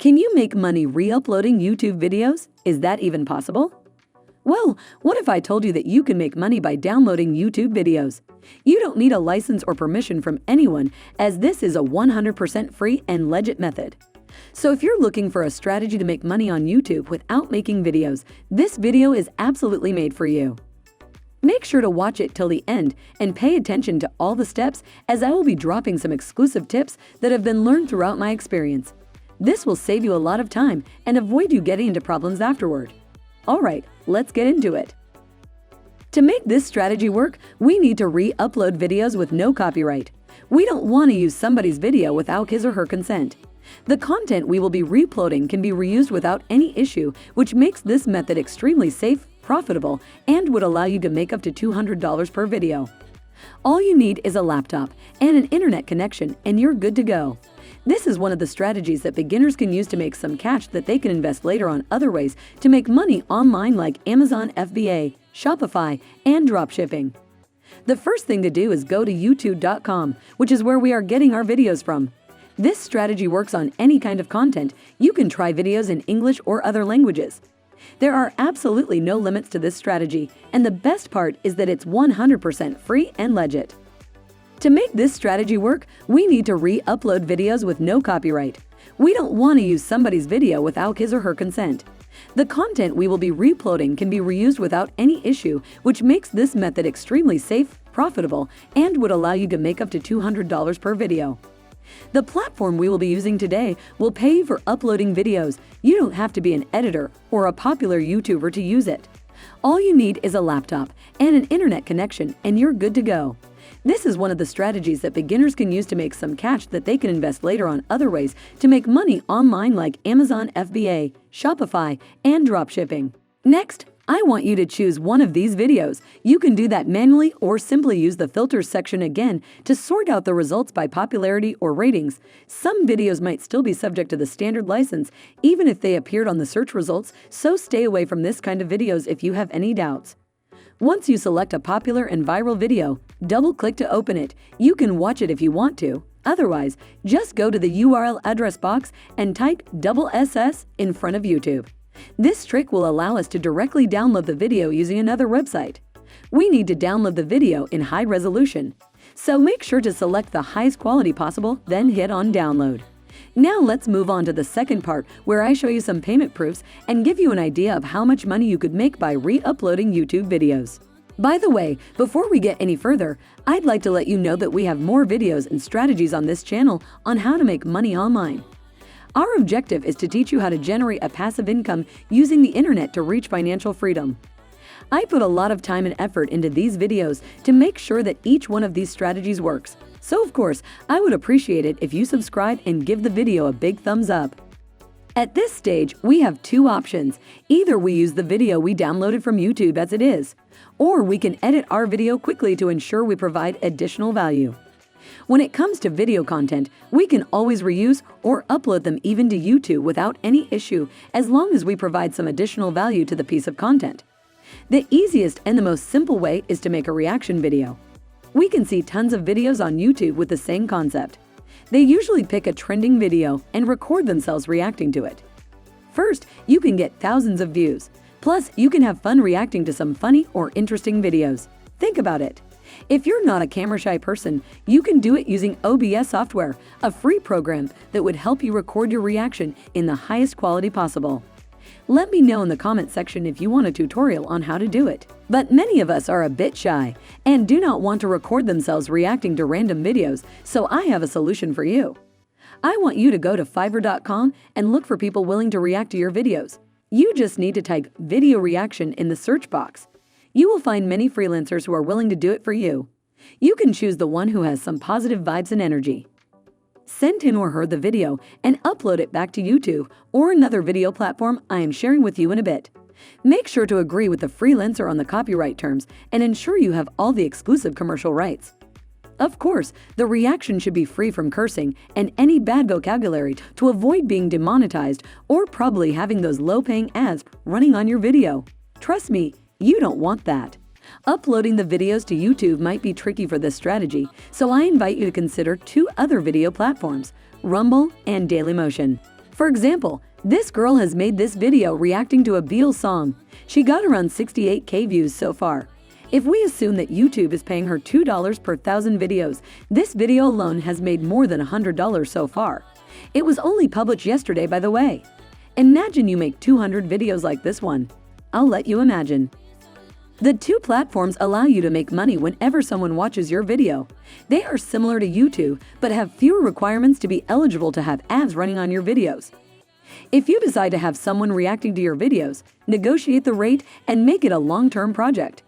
Can you make money re-uploading YouTube videos? Is that even possible? Well, what if I told you that you can make money by downloading YouTube videos? You don't need a license or permission from anyone, as this is a 100% free and legit method. So if you're looking for a strategy to make money on YouTube without making videos, this video is absolutely made for you. Make sure to watch it till the end and pay attention to all the steps, as I will be dropping some exclusive tips that have been learned throughout my experience. This will save you a lot of time and avoid you getting into problems afterward. Alright, let's get into it. To make this strategy work, we need to re-upload videos with no copyright. We don't want to use somebody's video without his or her consent. The content we will be reuploading can be reused without any issue, which makes this method extremely safe, profitable, and would allow you to make up to $200 per video. All you need is a laptop and an internet connection, and you're good to go. This is one of the strategies that beginners can use to make some cash that they can invest later on other ways to make money online, like Amazon FBA, Shopify, and dropshipping. The first thing to do is go to youtube.com, which is where we are getting our videos from. This strategy works on any kind of content. You can try videos in English or other languages. There are absolutely no limits to this strategy, and the best part is that it's 100% free and legit. To make this strategy work, we need to re-upload videos with no copyright. We don't want to use somebody's video without his or her consent. The content we will be reuploading can be reused without any issue, which makes this method extremely safe, profitable, and would allow you to make up to $200 per video. The platform we will be using today will pay you for uploading videos. You don't have to be an editor or a popular YouTuber to use it. All you need is a laptop and an internet connection, and you're good to go. This is one of the strategies that beginners can use to make some cash that they can invest later on other ways to make money online, like Amazon FBA, Shopify, and dropshipping. Next, I want you to choose one of these videos. You can do that manually or simply use the filters section again to sort out the results by popularity or ratings. Some videos might still be subject to the standard license, even if they appeared on the search results, so stay away from this kind of videos if you have any doubts. Once you select a popular and viral video, double-click to open it. You can watch it if you want to. Otherwise, just go to the URL address box and type SS in front of YouTube. This trick will allow us to directly download the video using another website. We need to download the video in high resolution, so make sure to select the highest quality possible, then hit on download. Now let's move on to the second part, where I show you some payment proofs and give you an idea of how much money you could make by re-uploading YouTube videos. By the way, before we get any further, I'd like to let you know that we have more videos and strategies on this channel on how to make money online. Our objective is to teach you how to generate a passive income using the internet to reach financial freedom. I put a lot of time and effort into these videos to make sure that each one of these strategies works. So of course, I would appreciate it if you subscribe and give the video a big thumbs up. At this stage, we have two options. Either we use the video we downloaded from YouTube as it is, or we can edit our video quickly to ensure we provide additional value. When it comes to video content, we can always reuse or upload them even to YouTube without any issue, as long as we provide some additional value to the piece of content. The easiest and the most simple way is to make a reaction video. We can see tons of videos on YouTube with the same concept. They usually pick a trending video and record themselves reacting to it. First, you can get thousands of views. Plus, you can have fun reacting to some funny or interesting videos. Think about it. If you're not a camera-shy person, you can do it using OBS software, a free program that would help you record your reaction in the highest quality possible. Let me know in the comment section if you want a tutorial on how to do it. But many of us are a bit shy and do not want to record themselves reacting to random videos, so I have a solution for you. I want you to go to Fiverr.com and look for people willing to react to your videos. You just need to type video reaction in the search box. You will find many freelancers who are willing to do it for you. You can choose the one who has some positive vibes and energy. Send him or her the video and upload it back to YouTube or another video platform I am sharing with you in a bit. Make sure to agree with the freelancer on the copyright terms and ensure you have all the exclusive commercial rights. Of course, the reaction should be free from cursing and any bad vocabulary to avoid being demonetized or probably having those low-paying ads running on your video. Trust me, you don't want that. Uploading the videos to YouTube might be tricky for this strategy, so I invite you to consider two other video platforms, Rumble and Dailymotion. For example, this girl has made this video reacting to a Beatles song. She got around 68K views so far. If we assume that YouTube is paying her $2 per 1,000 videos, this video alone has made more than $100 so far. It was only published yesterday, by the way. Imagine you make 200 videos like this one. I'll let you imagine. The two platforms allow you to make money whenever someone watches your video. They are similar to YouTube, but have fewer requirements to be eligible to have ads running on your videos. If you decide to have someone reacting to your videos, negotiate the rate and make it a long-term project.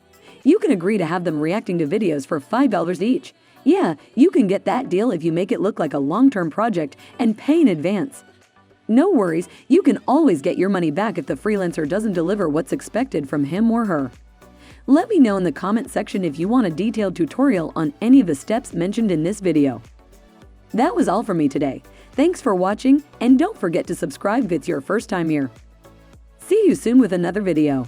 You can agree to have them reacting to videos for $5 each. Yeah, you can get that deal if you make it look like a long-term project and pay in advance. No worries, you can always get your money back if the freelancer doesn't deliver what's expected from him or her. Let me know in the comment section if you want a detailed tutorial on any of the steps mentioned in this video. That was all for me today. Thanks for watching, and don't forget to subscribe if it's your first time here. See you soon with another video.